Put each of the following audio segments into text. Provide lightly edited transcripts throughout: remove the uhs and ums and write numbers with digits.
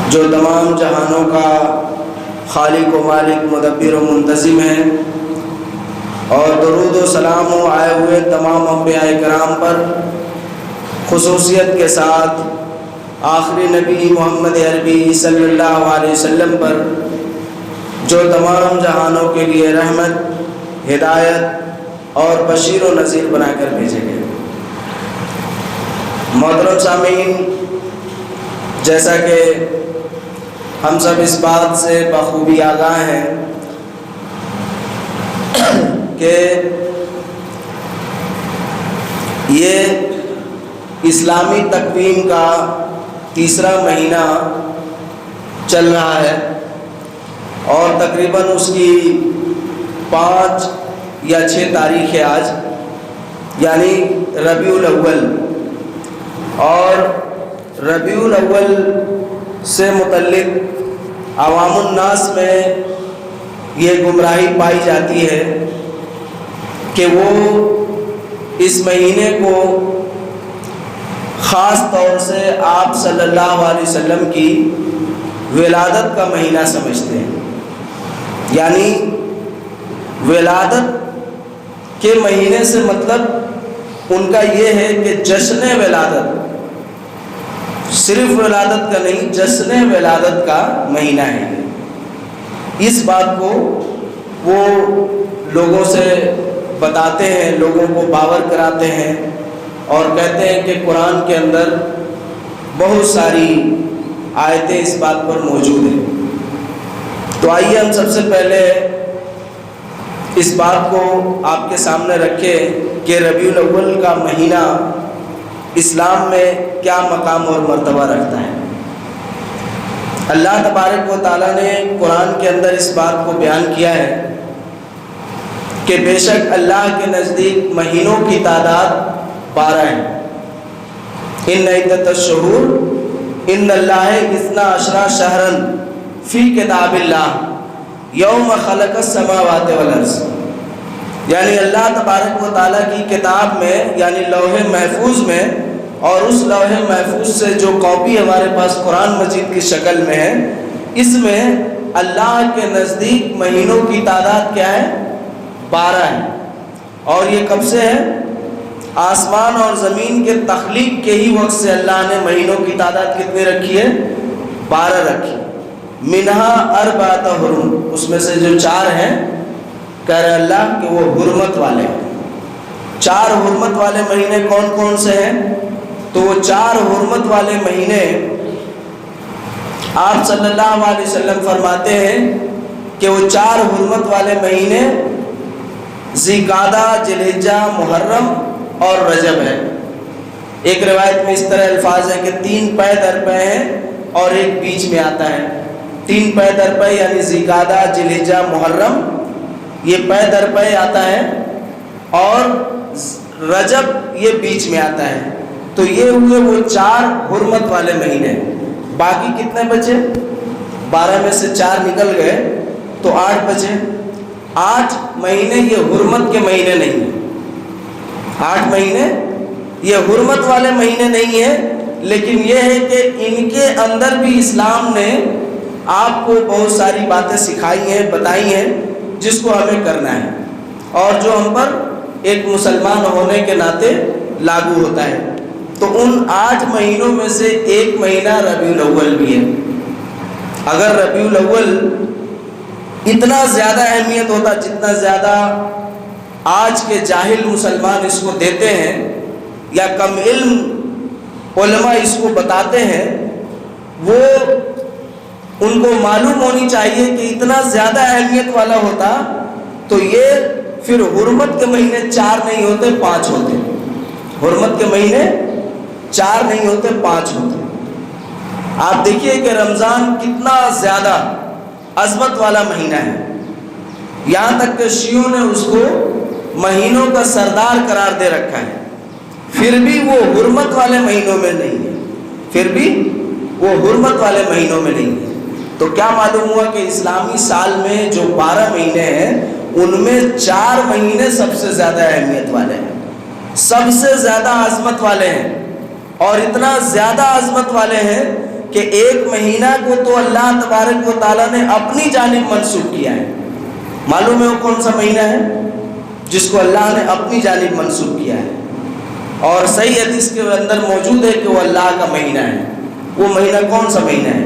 جو تمام جہانوں کا خالق و مالک، مدبر و منتظم ہے، اور درود و سلام و آئے ہوئے تمام انبیاء کرام پر، خصوصیت کے ساتھ آخری نبی محمد عربی صلی اللہ علیہ وسلم پر، جو تمام جہانوں کے لیے رحمت، ہدایت اور بشیر و نذیر بنا کر بھیجے گئے۔ محترم سامعین، جیسا کہ ہم سب اس بات سے بخوبی آگاہ ہیں کہ یہ اسلامی تقویم کا تیسرا مہینہ چل رہا ہے، اور تقریباً اس کی 5 یا 6 تاریخ ہے آج، یعنی ربیع الاول۔ اور ربیع الاول سے متعلق عوام الناس میں یہ گمراہی پائی جاتی ہے کہ وہ اس مہینے کو خاص طور سے آپ صلی اللہ علیہ وسلم کی ولادت کا مہینہ سمجھتے ہیں، یعنی ولادت کے مہینے سے مطلب ان کا یہ ہے کہ جشن ولادت، صرف ولادت کا نہیں، جشن ولادت کا مہینہ ہے۔ اس بات کو وہ لوگوں سے بتاتے ہیں، لوگوں کو باور کراتے ہیں، اور کہتے ہیں کہ قرآن کے اندر بہت ساری آیتیں اس بات پر موجود ہیں۔ تو آئیے ہم سب سے پہلے اس بات کو آپ کے سامنے رکھیں کہ ربیع الاول کا مہینہ اسلام میں کیا مقام اور مرتبہ رکھتا ہے۔ اللہ تبارک و تعالیٰ نے قرآن کے اندر اس بات کو بیان کیا ہے کہ بے شک اللہ کے نزدیک مہینوں کی تعداد 12 ہے۔ ان عدت الشہور ان اللہ اثنا عشر شہرا فی کتاب اللہ یوم خلق السماوات والارض، یعنی اللہ تبارک و تعالیٰ کی کتاب میں، یعنی لوح محفوظ میں، اور اس لوح محفوظ سے جو کاپی ہمارے پاس قرآن مجید کی شکل میں ہے، اس میں اللہ کے نزدیک مہینوں کی تعداد کیا ہے؟ 12 ہے۔ اور یہ کب سے ہے؟ آسمان اور زمین کے تخلیق کے ہی وقت سے اللہ نے مہینوں کی تعداد کتنی رکھی ہے؟ 12 رکھی۔ منہا اربعۃ حرم، اس میں سے جو 4 ہیں، کہہ رہے اللہ کہ وہ حرمت والے ہیں۔ 4 حرمت والے مہینے کون کون سے ہیں؟ تو وہ 4 حرمت والے مہینے آپ صلی اللہ علیہ وسلم فرماتے ہیں کہ وہ 4 حرمت والے مہینے ذی-قعدہ، ذی-الحجہ، محرم اور رجب ہے۔ ایک روایت میں اس طرح الفاظ ہے کہ 3 پے در پے ہیں اور ایک بیچ میں آتا ہے۔ 3 پے در پے یعنی ذی-قعدہ، ذی-الحجہ، محرم، یہ پے در پے آتا ہے، اور رجب یہ بیچ میں آتا ہے۔ تو یہ ہوئے وہ 4 حرمت والے مہینے۔ باقی کتنے بچے؟ 12 میں سے 4 نکل گئے تو 8 بچے۔ 8 مہینے یہ حرمت کے مہینے نہیں ہیں۔ 8 مہینے یہ حرمت والے مہینے نہیں ہیں، لیکن یہ ہے کہ ان کے اندر بھی اسلام نے آپ کو بہت ساری باتیں سکھائی ہیں، بتائی ہیں، جس کو ہمیں کرنا ہے، اور جو ہم پر ایک مسلمان ہونے کے ناطے لاگو ہوتا ہے۔ تو ان 8 مہینوں میں سے ایک مہینہ ربیع الاول بھی ہے۔ اگر ربیع الاول اتنا زیادہ اہمیت ہوتا جتنا زیادہ آج کے جاہل مسلمان اس کو دیتے ہیں، یا کم علم علماء اس کو بتاتے ہیں، وہ ان کو معلوم ہونی چاہیے کہ اتنا زیادہ اہمیت والا ہوتا تو یہ پھر حرمت کے مہینے 4 نہیں ہوتے، 5 ہوتے۔ حرمت کے مہینے 4 نہیں ہوتے، 5 ہوتے۔ آپ دیکھیے کہ رمضان کتنا زیادہ عظمت والا مہینہ ہے، یہاں تک کہ شیعوں نے اس کو مہینوں کا سردار قرار دے رکھا ہے، پھر بھی وہ حرمت والے مہینوں میں نہیں ہے، پھر بھی وہ حرمت والے مہینوں میں نہیں ہے۔ تو کیا معلوم ہوا کہ اسلامی سال میں جو 12 مہینے ہیں، ان میں 4 مہینے سب سے زیادہ اہمیت والے ہیں، سب سے زیادہ عظمت والے ہیں، اور اتنا زیادہ عظمت والے ہیں کہ ایک مہینہ کو تو اللہ تبارک و تعالیٰ نے اپنی جانب منسوخ کیا ہے. معلوم ہے وہ کون سا مہینہ ہے جس کو اللہ نے اپنی جانب منسوخ کیا ہے؟ اور صحیح حدیث کے اندر موجود ہے کہ وہ اللہ کا مہینہ ہے. وہ مہینہ کون سا مہینہ ہے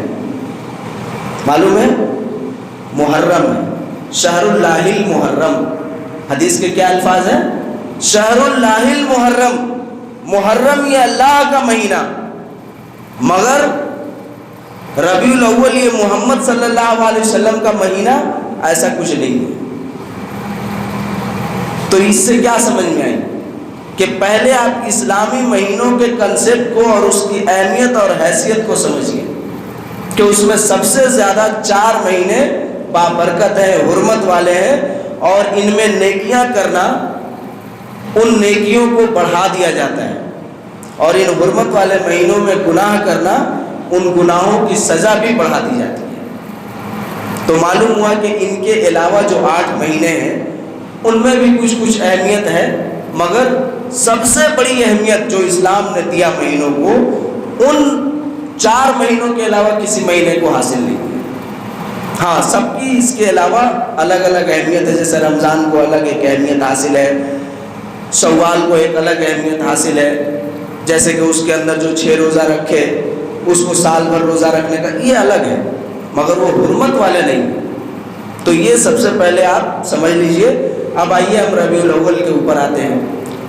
معلوم ہے؟ محرم ہے. شہر اللہ المحرم. حدیث کے کیا الفاظ ہیں؟ شہر اللہ المحرم. محرم یہ اللہ کا مہینہ، مگر ربیع الاول یہ محمد صلی اللہ علیہ وسلم کا مہینہ، ایسا کچھ نہیں ہے. تو اس سے کیا سمجھ میں آئی کہ پہلے آپ اسلامی مہینوں کے کنسیپٹ کو اور اس کی اہمیت اور حیثیت کو سمجھیے کہ اس میں سب سے زیادہ 4 مہینے بابرکت ہیں، حرمت والے ہیں، اور ان میں نیکیاں کرنا ان نیکیوں کو بڑھا دیا جاتا ہے، اور ان حرمت والے مہینوں میں گناہ کرنا ان گناہوں کی سزا بھی بڑھا دی جاتی ہے. تو معلوم ہوا کہ ان کے علاوہ جو 8 مہینے ہیں ان میں بھی کچھ اہمیت ہے، مگر سب سے بڑی اہمیت جو اسلام نے دیا مہینوں کو، ان 4 مہینوں کے علاوہ کسی مہینے کو حاصل نہیں. ہاں سب کی اس کے علاوہ الگ الگ اہمیت ہے. جیسے رمضان کو الگ ایک اہمیت حاصل ہے، شوال کو ایک الگ اہمیت حاصل ہے، جیسے کہ اس کے اندر جو 6 روزہ رکھے اس کو سال بھر روزہ رکھنے کا یہ الگ ہے، مگر وہ حرمت والے نہیں. تو یہ سب سے پہلے آپ سمجھ لیجئے. اب آئیے ہم ربیع الاول کے اوپر آتے ہیں.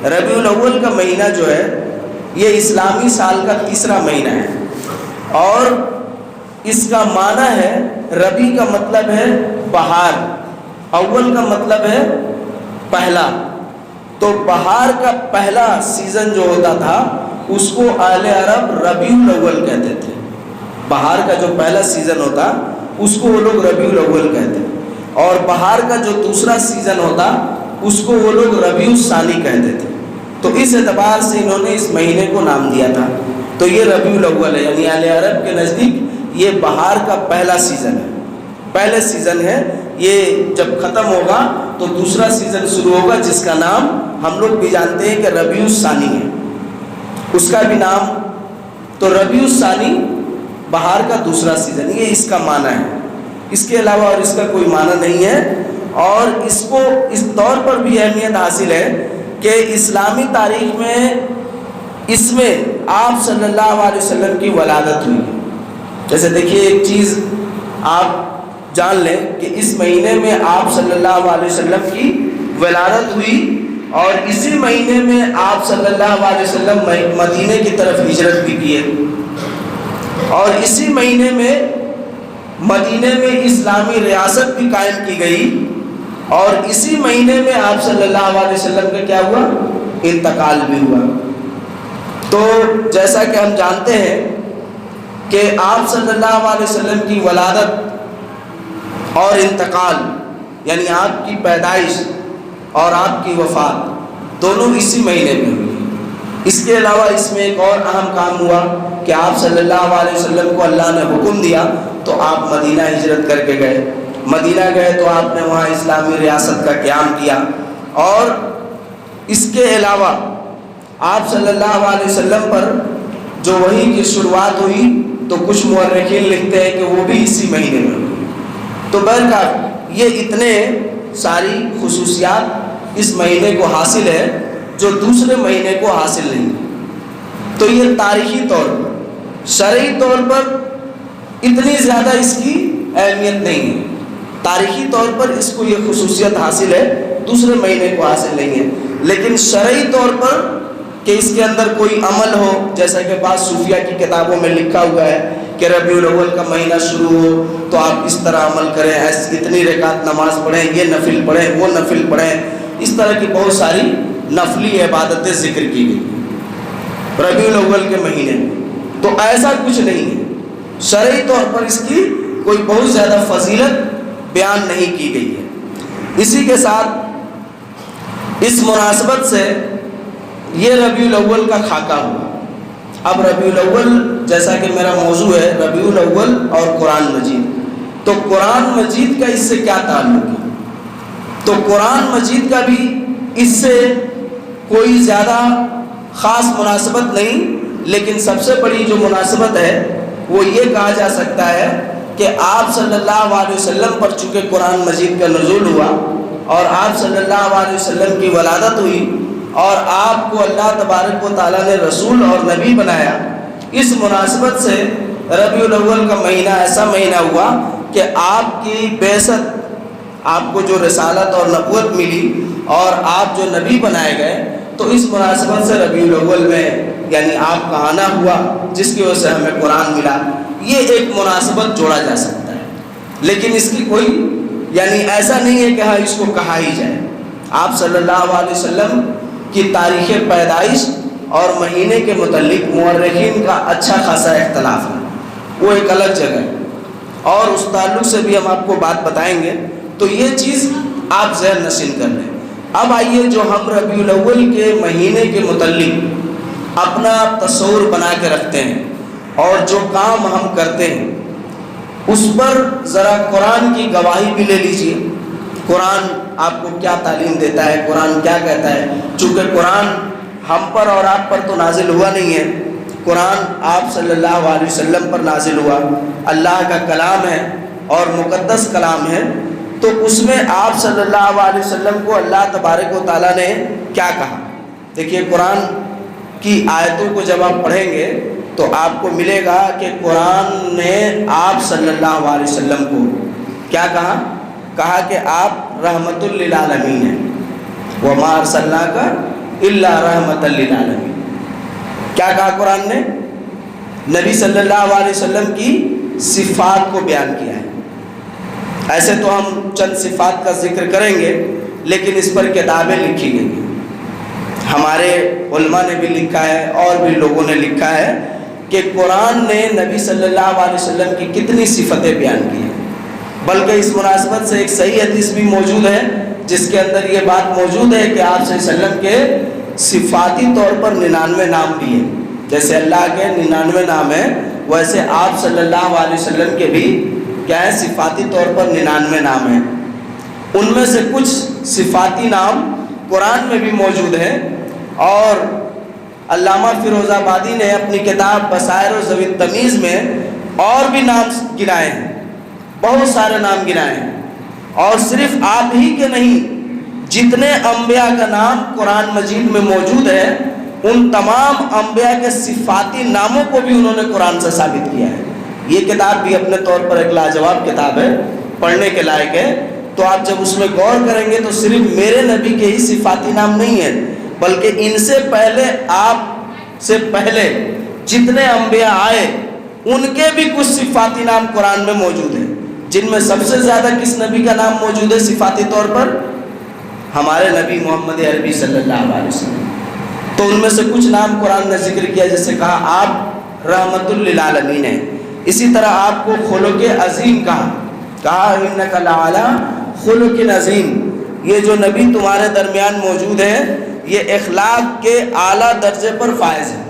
ربیع الاول کا مہینہ جو ہے یہ اسلامی سال کا 3را مہینہ ہے، اور اس کا معنی ہے، ربیع کا مطلب ہے بہار، اول کا مطلب ہے پہلا. تو بہار کا پہلا سیزن جو ہوتا تھا اس کو اہل عرب ربیع الاول کہتے تھے. بہار کا جو پہلا سیزن ہوتا اس کو وہ لوگ ربیع الاول کہتے، اور بہار کا جو دوسرا سیزن ہوتا اس کو وہ لوگ ربیع الثانی کہتے تھے. تو اس اعتبار سے انہوں نے اس مہینے کو نام دیا تھا. تو یہ ربیع الاول ہے، یعنی اہل عرب کے نزدیک یہ بہار کا پہلا سیزن ہے، پہلے سیزن ہے. یہ جب ختم ہوگا تو دوسرا سیزن شروع ہوگا جس کا نام ہم لوگ بھی جانتے ہیں کہ ربیع الثانی ہے، اس کا بھی نام. تو ربیع الثانی بہار کا دوسرا سیزن، یہ اس کا معنی ہے. اس کے علاوہ اور اس کا کوئی معنی نہیں ہے. اور اس کو اس طور پر بھی اہمیت حاصل ہے کہ اسلامی تاریخ میں اس میں آپ صلی اللہ علیہ وسلم کی ولادت ہوئی. جیسے دیکھیے ایک چیز آپ جان لیں کہ اس مہینے میں آپ صلی اللہ علیہ وسلم کی ولادت ہوئی، اور اسی مہینے میں آپ صلی اللہ علیہ وسلم مدینے کی طرف ہجرت بھی کیے، اور اسی مہینے میں مدینے میں اسلامی ریاست بھی قائم کی گئی، اور اسی مہینے میں آپ صلی اللہ علیہ وسلم کا کیا ہوا؟ انتقال بھی ہوا. تو جیسا کہ ہم جانتے ہیں کہ آپ صلی اللہ علیہ وسلم کی ولادت اور انتقال، یعنی آپ کی پیدائش اور آپ کی وفات دونوں اسی مہینے میں ہوئی. اس کے علاوہ اس میں ایک اور اہم کام ہوا کہ آپ صلی اللہ علیہ وسلم کو اللہ نے حکم دیا تو آپ مدینہ ہجرت کر کے گئے. مدینہ گئے تو آپ نے وہاں اسلامی ریاست کا قیام کیا. اور اس کے علاوہ آپ صلی اللہ علیہ وسلم پر جو وحی کی شروعات ہوئی تو کچھ مورخین لکھتے ہیں کہ وہ بھی اسی مہینے میں ہوئی. تو بہرکیف یہ اتنے ساری خصوصیات اس مہینے کو حاصل ہے جو دوسرے مہینے کو حاصل نہیں. تو یہ تاریخی طور پر، شرعی طور پر اتنی زیادہ اس کی اہمیت نہیں ہے. تاریخی طور پر اس کو یہ خصوصیت حاصل ہے، دوسرے مہینے کو حاصل نہیں ہے. لیکن شرعی طور پر کہ اس کے اندر کوئی عمل ہو، جیسا کہ بعض صوفیہ کی کتابوں میں لکھا ہوا ہے کہ ربیع الاول کا مہینہ شروع ہو تو آپ اس طرح عمل کریں، اتنی رکعت نماز پڑھیں، یہ نفل پڑھیں، وہ نفل پڑھیں، اس طرح کی بہت ساری نفلی عبادتیں ذکر کی گئی ربیع الاول کے مہینے میں. تو ایسا کچھ نہیں ہے، شرعی طور پر اس کی کوئی بہت زیادہ فضیلت بیان نہیں کی گئی ہے. اسی کے ساتھ اس مناسبت سے یہ ربیع الاول کا خاکہ ہوا. اب ربیع الاول جیسا کہ میرا موضوع ہے ربیع الاول اور قرآن مجید، تو قرآن مجید کا اس سے کیا تعلق ہے؟ تو قرآن مجید کا بھی اس سے کوئی زیادہ خاص مناسبت نہیں، لیکن سب سے بڑی جو مناسبت ہے وہ یہ کہا جا سکتا ہے کہ آپ صلی اللہ علیہ وسلم پر چونکہ قرآن مجید کا نزول ہوا اور آپ صلی اللہ علیہ وسلم کی ولادت ہوئی اور آپ کو اللہ تبارک و تعالیٰ نے رسول اور نبی بنایا، اس مناسبت سے ربیع الاول کا مہینہ ایسا مہینہ ہوا کہ آپ کی بعثت، آپ کو جو رسالت اور نبوت ملی اور آپ جو نبی بنائے گئے، تو اس مناسبت سے ربیع الاول میں یعنی آپ کا آنا ہوا، جس کی وجہ سے ہمیں قرآن ملا۔ یہ ایک مناسبت جوڑا جا سکتا ہے، لیکن اس کی کوئی یعنی ایسا نہیں ہے کہ ہاں اس کو کہا ہی جائے۔ آپ صلی اللہ علیہ وسلم کی تاریخ پیدائش اور مہینے کے متعلق مورخین کا اچھا خاصا اختلاف ہے، وہ ایک الگ جگہ ہے، اور اس تعلق سے بھی ہم آپ کو بات بتائیں گے، تو یہ چیز آپ ذہن نشین کر لیں۔ اب آئیے جو ہم ربیع الاول کے مہینے کے متعلق اپنا تصور بنا کے رکھتے ہیں اور جو کام ہم کرتے ہیں اس پر ذرا قرآن کی گواہی بھی لے لیجئے۔ قرآن آپ کو کیا تعلیم دیتا ہے، قرآن کیا کہتا ہے؟ چونکہ قرآن ہم پر اور آپ پر تو نازل ہوا نہیں ہے، قرآن آپ صلی اللہ علیہ وسلم پر نازل ہوا، اللہ کا کلام ہے اور مقدس کلام ہے، تو اس میں آپ صلی اللہ علیہ وسلم کو اللہ تبارک و تعالیٰ نے کیا کہا؟ دیکھیے قرآن کی آیتوں کو جب آپ پڑھیں گے تو آپ کو ملے گا کہ قرآن نے آپ صلی اللہ علیہ وسلم کو کیا کہا؟ کہا کہ آپ رحمت للعالمین ہیں، وَمَا أَرْسَلْنَاكَ إِلَّا رَحْمَةً لِلْعَالَمِينَ۔ کیا کہا قرآن نے؟ نبی صلی اللہ علیہ وسلم کی صفات کو بیان کیا ہے۔ ایسے تو ہم چند صفات کا ذکر کریں گے، لیکن اس پر کتابیں لکھی گئی ہیں، ہمارے علماء نے بھی لکھا ہے اور بھی لوگوں نے لکھا ہے کہ قرآن نے نبی صلی اللہ علیہ وسلم کی کتنی صفتیں بیان کی ہیں۔ بلکہ اس مناسبت سے ایک صحیح حدیث بھی موجود ہے جس کے اندر یہ بات موجود ہے کہ آپ صلی اللہ علیہ وسلم کے صفاتی طور پر 99 نام بھی ہیں، جیسے اللہ کے 99 نام ہیں ویسے آپ صلی اللہ علیہ وسلم کے بھی کیا ہے، صفاتی طور پر 99 نام ہیں۔ ان میں سے کچھ صفاتی نام قرآن میں بھی موجود ہیں، اور علامہ فیروز آبادی نے اپنی کتاب بصائر و ذوی التمیز میں اور بھی نام گنائے ہیں، بہت سارے نام گنائے ہیں، اور صرف آپ ہی کے نہیں، جتنے انبیاء کا نام قرآن مجید میں موجود ہے ان تمام انبیاء کے صفاتی ناموں کو بھی انہوں نے قرآن سے ثابت کیا ہے۔ یہ کتاب بھی اپنے طور پر ایک لاجواب کتاب ہے، پڑھنے کے لائق ہے۔ تو آپ جب اس میں غور کریں گے تو صرف میرے نبی کے ہی صفاتی نام نہیں ہیں، بلکہ ان سے پہلے، آپ سے پہلے جتنے انبیاء آئے ان کے بھی کچھ صفاتی نام قرآن میں موجود ہیں، جن میں سب سے زیادہ کس نبی کا نام موجود ہے صفاتی طور پر؟ ہمارے نبی محمد عربی صلی اللہ علیہ وسلم۔ تو ان میں سے کچھ نام قرآن نے ذکر کیا، جیسے کہا آپ رحمت للعالمین ہیں، اسی طرح آپ کو خلق عظیم کہا انک لعلی خلق عظیم۔ یہ جو نبی تمہارے درمیان موجود ہے یہ اخلاق کے اعلیٰ درجے پر فائز ہے،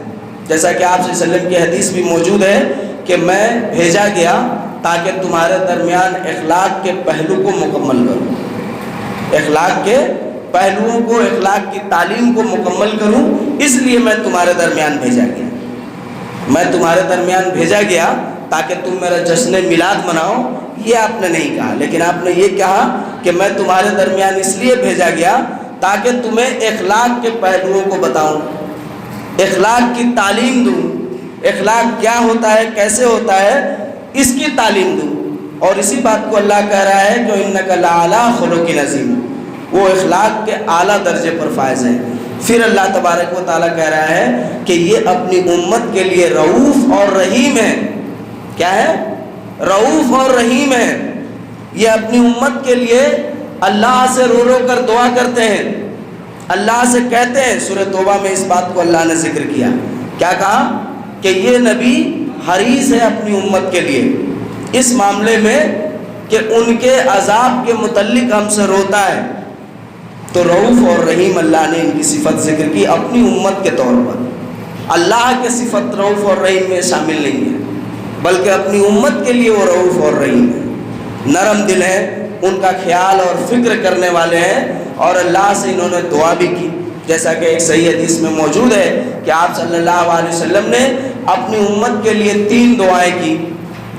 جیسا کہ آپ صلی اللہ علیہ وسلم کی حدیث بھی موجود ہے کہ میں بھیجا گیا تاکہ تمہارے درمیان اخلاق کے پہلو کو مکمل کروں، اخلاق کے پہلوؤں کو، اخلاق کی تعلیم کو مکمل کروں، اس لیے میں تمہارے درمیان بھیجا گیا۔ میں تمہارے درمیان بھیجا گیا تاکہ تم میرا جشن میلاد مناؤ، یہ آپ نے نہیں کہا، لیکن آپ نے یہ کہا کہ میں تمہارے درمیان اس لیے بھیجا گیا تاکہ تمہیں اخلاق کے پہلوؤں کو بتاؤں، اخلاق کی تعلیم دوں، اخلاق کیا ہوتا ہے، کیسے ہوتا ہے، اس کی تعلیم دوں۔ اور اسی بات کو اللہ کہہ رہا ہے کہ انک لعلی خلق عظیم، وہ اخلاق کے اعلیٰ درجے پر فائز ہے۔ پھر اللہ تبارک و تعالیٰ کہہ رہا ہے کہ یہ اپنی امت کے لیے رؤوف اور رحیم ہے۔ کیا ہے؟ رؤوف اور رحیم ہے۔ یہ اپنی امت کے لیے اللہ سے رو رو کر دعا کرتے ہیں، اللہ سے کہتے ہیں۔ سورہ توبہ میں اس بات کو اللہ نے ذکر کیا، کیا کہا؟ کہ یہ نبی حریص ہے اپنی امت کے لیے اس معاملے میں کہ ان کے عذاب کے متعلق ہم سے روتا ہے۔ تو رؤوف اور رحیم اللہ نے ان کی صفت ذکر کی اپنی امت کے طور پر۔ اللہ کے صفت رؤوف اور رحیم میں شامل نہیں ہے، بلکہ اپنی امت کے لیے وہ رؤوف اور رحیم ہے، نرم دل ہے، ان کا خیال اور فکر کرنے والے ہیں، اور اللہ سے انہوں نے دعا بھی کی، جیسا کہ ایک صحیح حدیث میں موجود ہے کہ آپ صلی اللہ علیہ وسلم نے اپنی امت کے لیے 3 دعائیں کی،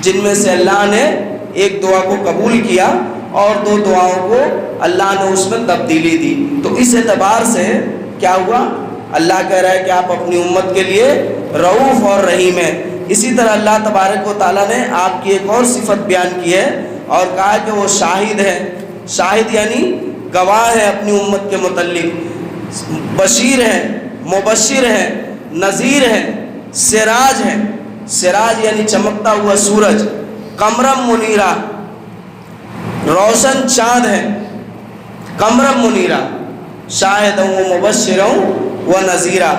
جن میں سے اللہ نے ایک دعا کو قبول کیا اور 2 دعاؤں کو اللہ نے اس میں تبدیلی دی۔ تو اس اعتبار سے کیا ہوا؟ اللہ کہہ رہا ہے کہ آپ اپنی امت کے لیے رؤوف اور رحیم ہیں۔ اسی طرح اللہ تبارک و تعالیٰ نے آپ کی ایک اور صفت بیان کی ہے اور کہا کہ وہ شاہد ہے۔ شاہد یعنی گواہ ہے اپنی امت کے متعلق، بشیر ہے، مبشر ہے، نذیر ہے، سراج ہے۔ سراج یعنی چمکتا ہوا سورج، قمرم منیرہ روشن چاند ہے، قمرم منیرہ، شاہدوں و مبشروں و نذیرہ۔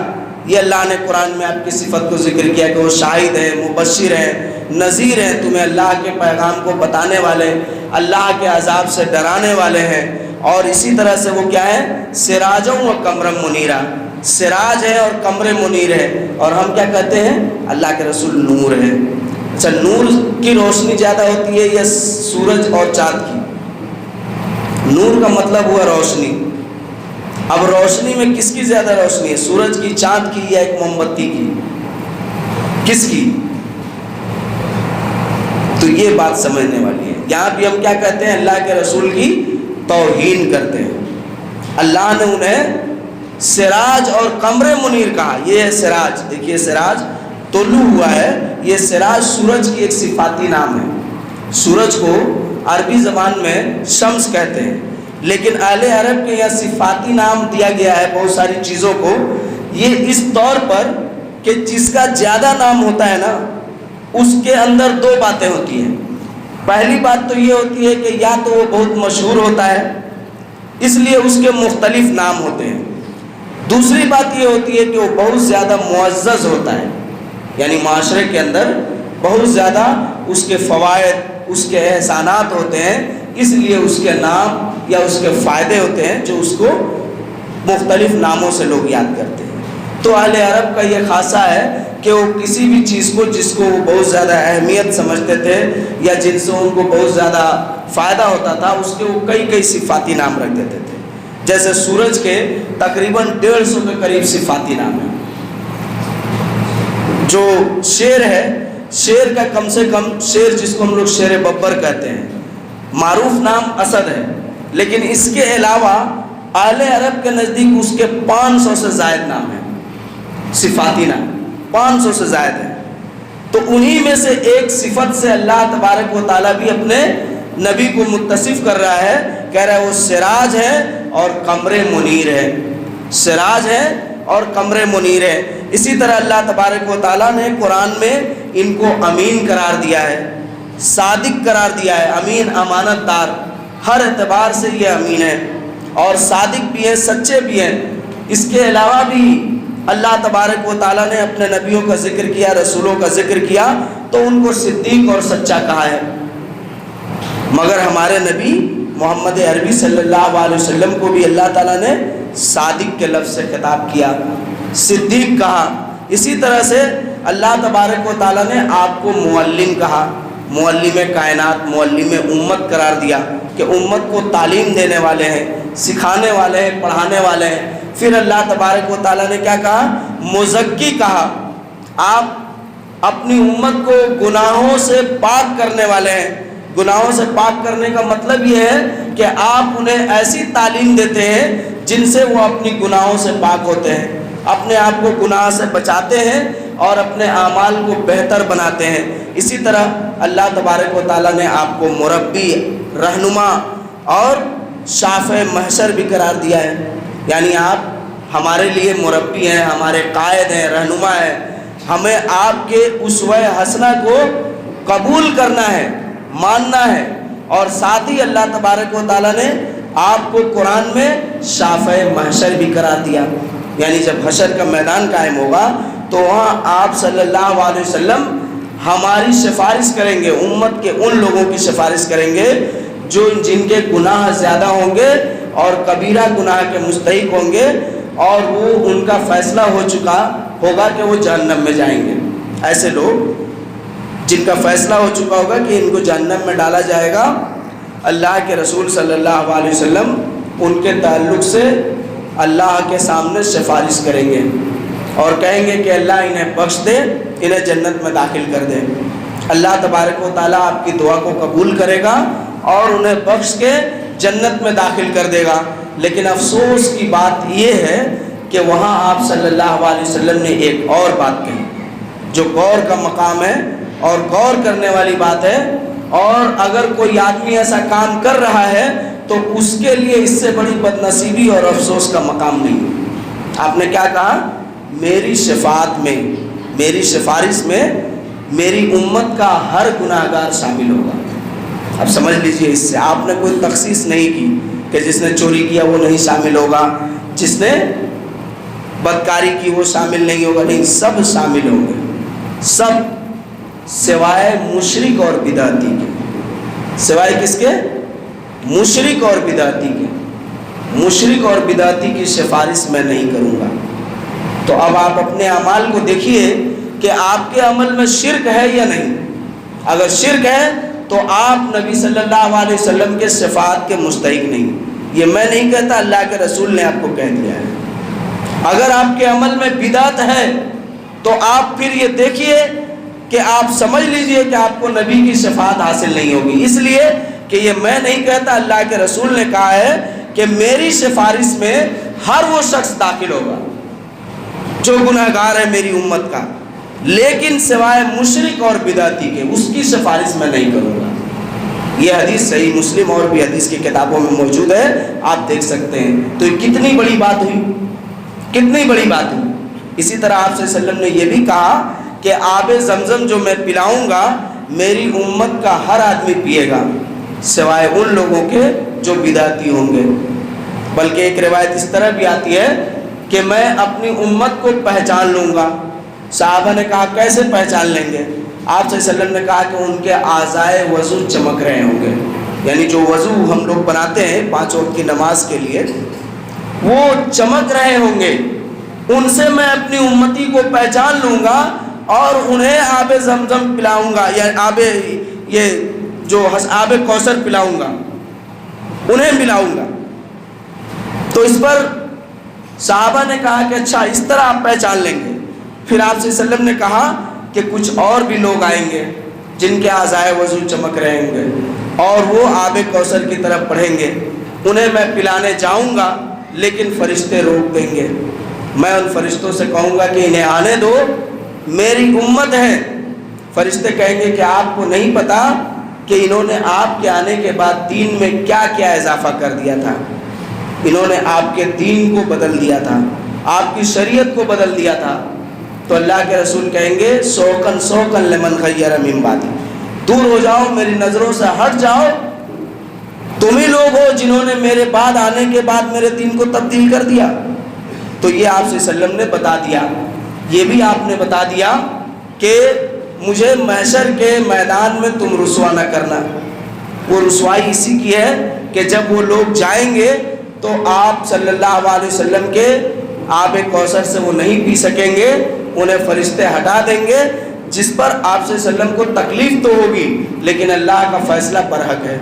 یہ اللہ نے قرآن میں آپ کی صفت کو ذکر کیا کہ وہ شاہد ہیں، مبشر ہیں، نذیر ہیں، تمہیں اللہ کے پیغام کو بتانے والے، اللہ کے عذاب سے ڈرانے والے ہیں۔ اور اسی طرح سے وہ کیا ہے؟ سراجوں و قمرم منیرہ، سراج ہے اور قمر منیر ہے۔ اور ہم کیا کہتے ہیں؟ اللہ کے رسول نور ہے۔ اچھا، نور کی روشنی زیادہ ہوتی ہے یا سورج اور چاند کی؟ نور کا مطلب ہوا روشنی۔ اب روشنی میں کس کی زیادہ روشنی ہے؟ سورج کی، چاند کی، یا ایک موم بتی کی؟ کس کی؟ تو یہ بات سمجھنے والی ہے۔ یہاں بھی ہم کیا کہتے ہیں؟ اللہ کے رسول کی توہین کرتے ہیں۔ اللہ نے انہیں سراج اور قمر منیر کہا۔ یہ ہے سراج، دیکھیے سراج طلوع ہوا ہے، یہ سراج سورج کی ایک صفاتی نام ہے۔ سورج کو عربی زبان میں شمس کہتے ہیں، لیکن اہل عرب کے یہاں صفاتی نام دیا گیا ہے بہت ساری چیزوں کو، یہ اس طور پر کہ جس کا زیادہ نام ہوتا ہے نا، اس کے اندر 2 باتیں ہوتی ہیں۔ پہلی بات تو یہ ہوتی ہے کہ یا تو وہ بہت مشہور ہوتا ہے اس لیے اس کے مختلف نام ہوتے ہیں، دوسری بات یہ ہوتی ہے کہ وہ بہت زیادہ معزز ہوتا ہے، یعنی معاشرے کے اندر بہت زیادہ اس کے فوائد، اس کے احسانات ہوتے ہیں، اس لیے اس کے نام یا اس کے فائدے ہوتے ہیں جو اس کو مختلف ناموں سے لوگ یاد کرتے ہیں۔ تو اہل عرب کا یہ خاصہ ہے کہ وہ کسی بھی چیز کو جس کو وہ بہت زیادہ اہمیت سمجھتے تھے یا جن سے ان کو بہت زیادہ فائدہ ہوتا تھا، اس کے وہ کئی صفاتی نام رکھ دیتے تھے۔ جیسے سورج کے تقریباً 150 کے قریب صفاتی نام ہیں۔ جو شیر ہے، شیر کا کم سے کم، شیر جس کو ہم لوگ شیر ببر کہتے ہیں، معروف نام اسد ہے، لیکن اس کے علاوہ اہل عرب کے نزدیک اس کے 500 سے زائد نام ہیں، صفاتی نام 500 سے زائد ہیں۔ تو انہی میں سے ایک صفت سے اللہ تبارک و تعالیٰ بھی اپنے نبی کو متصف کر رہا ہے، کہہ رہا ہے وہ سراج ہے اور قمر منیر ہے، سراج ہے اور قمر منیر ہے۔ اسی طرح اللہ تبارک و تعالیٰ نے قرآن میں ان کو امین قرار دیا ہے، صادق قرار دیا ہے۔ امین امانت دار، ہر اعتبار سے یہ امین ہے اور صادق بھی ہیں، سچے بھی ہیں۔ اس کے علاوہ بھی اللہ تبارک و تعالیٰ نے اپنے نبیوں کا ذکر کیا، رسولوں کا ذکر کیا تو ان کو صدیق اور سچا کہا ہے، مگر ہمارے نبی محمد عربی صلی اللہ علیہ وسلم کو بھی اللہ تعالیٰ نے صادق کے لفظ سے خطاب کیا، صدیق کہا۔ اسی طرح سے اللہ تبارک و تعالیٰ نے آپ کو معلم کہا، معلم کائنات، معلم امت قرار دیا کہ امت کو تعلیم دینے والے ہیں، سکھانے والے ہیں، پڑھانے والے ہیں۔ پھر اللہ تبارک و تعالیٰ نے کیا کہا؟ مزکی کہا، آپ اپنی امت کو گناہوں سے پاک کرنے والے ہیں۔ گناہوں سے پاک کرنے کا مطلب یہ ہے کہ آپ انہیں ایسی تعلیم دیتے ہیں جن سے وہ اپنی گناہوں سے پاک ہوتے ہیں، اپنے آپ کو گناہ سے بچاتے ہیں اور اپنے اعمال کو بہتر بناتے ہیں۔ اسی طرح اللہ تبارک و تعالیٰ نے آپ کو مربی، رہنما اور شافع محشر بھی قرار دیا ہے، یعنی آپ ہمارے لیے مربی ہیں، ہمارے قائد ہیں، رہنما ہیں۔ ہمیں آپ کے اسوہ حسنہ کو قبول کرنا ہے، ماننا ہے، اور ساتھ ہی اللہ تبارک و تعالیٰ نے آپ کو قرآن میں شافع محشر بھی قرار دیا، یعنی جب حشر کا میدان قائم ہوگا تو وہاں آپ صلی اللہ علیہ وسلم ہماری سفارش کریں گے، امت کے ان لوگوں کی سفارش کریں گے جو جن کے گناہ زیادہ ہوں گے اور کبیرہ گناہ کے مستحق ہوں گے، اور وہ ان کا فیصلہ ہو چکا ہوگا کہ وہ جہنم میں جائیں گے۔ ایسے لوگ جن کا فیصلہ ہو چکا ہوگا کہ ان کو جہنم میں ڈالا جائے گا، اللہ کے رسول صلی اللہ علیہ وسلم ان کے تعلق سے اللہ کے سامنے سفارش کریں گے اور کہیں گے کہ اللہ انہیں بخش دے، انہیں جنت میں داخل کر دے۔ اللہ تبارک و تعالیٰ آپ کی دعا کو قبول کرے گا اور انہیں بخش کے جنت میں داخل کر دے گا۔ لیکن افسوس کی بات یہ ہے کہ وہاں آپ صلی اللہ علیہ وسلم نے ایک اور بات کہی جو غور کا مقام ہے اور غور کرنے والی بات ہے، اور اگر کوئی آدمی ایسا کام کر رہا ہے تو اس کے لیے اس سے بڑی بدنصیبی اور افسوس کا مقام نہیں۔ آپ نے کیا کہا؟ میری شفاعت میں، میری سفارش میں میری امت کا ہر گناہ گار شامل ہوگا۔ اب سمجھ لیجئے، اس سے آپ نے کوئی تخصیص نہیں کی کہ جس نے چوری کیا وہ نہیں شامل ہوگا، جس نے بدکاری کی وہ شامل نہیں ہوگا، نہیں، سب شامل ہوں گے، سب سوائے مشرک اور بدعتی کے۔ سوائے کس کے؟ مشرک اور بدعتی کے۔ مشرک اور بدعتی کی سفارش میں نہیں کروں گا۔ تو اب آپ اپنے اعمال کو دیکھیے کہ آپ کے عمل میں شرک ہے یا نہیں۔ اگر شرک ہے تو آپ نبی صلی اللہ علیہ وسلم کے شفاعت کے مستحق نہیں۔ یہ میں نہیں کہتا، اللہ کے رسول نے آپ کو کہہ دیا ہے۔ اگر آپ کے عمل میں بدعت ہے تو آپ پھر یہ دیکھیے کہ آپ سمجھ لیجئے کہ آپ کو نبی کی شفاعت حاصل نہیں ہوگی، اس لیے کہ یہ میں نہیں کہتا، اللہ کے رسول نے کہا ہے کہ میری سفارش میں ہر وہ شخص داخل ہوگا جو گناہ گار ہے میری امت کا، لیکن سوائے مشرک اور بدعتی کے اس کی سفارش میں نہیں کروں گا۔ یہ حدیث صحیح مسلم اور بھی حدیث کی کتابوں میں موجود ہے، آپ دیکھ سکتے ہیں۔ تو یہ کتنی بڑی بات ہوئی، کتنی بڑی بات ہوئی۔ اسی طرح آپ صلی اللہ علیہ وسلم نے یہ بھی کہا کہ آب زمزم جو میں پلاؤں گا میری امت کا ہر آدمی پیے گا سوائے ان لوگوں کے جو بدعتی ہوں گے۔ بلکہ ایک روایت اس طرح بھی آتی ہے کہ میں اپنی امت کو پہچان لوں گا۔ صحابہ نے کہا کیسے پہچان لیں گے؟ آپ صلی اللہ علیہ وسلم نے کہا کہ ان کے اعضائے وضو چمک رہے ہوں گے، یعنی جو وضو ہم لوگ بناتے ہیں 5 وقت کی نماز کے لیے، وہ چمک رہے ہوں گے، ان سے میں اپنی امتی کو پہچان لوں گا اور انہیں آب زمزم پلاؤں گا، یا آب کوثر پلاؤں گا، انہیں ملاؤں گا۔ تو اس پر صحابہ نے کہا کہ اچھا اس طرح آپ پہچان لیں گے۔ پھر آپ صلی اللہ علیہ وسلم نے کہا کہ کچھ اور بھی لوگ آئیں گے جن کے اعضائے وضو چمک رہے ہوں گے اور وہ آب کوثر کی طرف بڑھیں گے، انہیں میں پلانے جاؤں گا لیکن فرشتے روک دیں گے۔ میں ان فرشتوں سے کہوں گا کہ انہیں آنے دو، میری امت ہے۔ فرشتے کہیں گے کہ آپ کو نہیں پتا کہ انہوں نے آپ کے آنے کے بعد دین میں کیا کیا اضافہ کر دیا تھا، انہوں نے آپ کے دین کو بدل دیا تھا، آپ کی شریعت کو بدل دیا تھا۔ تو اللہ کے رسول کہیں گے سوکن سوکن لمن خیر من بعدی، دور ہو جاؤ، میری نظروں سے ہٹ جاؤ، تم ہی لوگ ہو جنہوں نے میرے بعد آنے کے بعد میرے دین کو تبدیل کر دیا۔ تو یہ آپ صلی اللہ علیہ وسلم نے بتا دیا۔ یہ بھی آپ نے بتا دیا کہ مجھے محشر کے میدان میں تم رسوا نہ کرنا۔ وہ رسوائی اسی کی ہے کہ جب وہ لوگ جائیں گے تو آپ صلی اللہ علیہ وسلم کے آب کوثر سے وہ نہیں پی سکیں گے، انہیں فرشتے ہٹا دیں گے، جس پر آپ صلی اللہ علیہ وسلم کو تکلیف تو ہوگی لیکن اللہ کا فیصلہ برحق ہے۔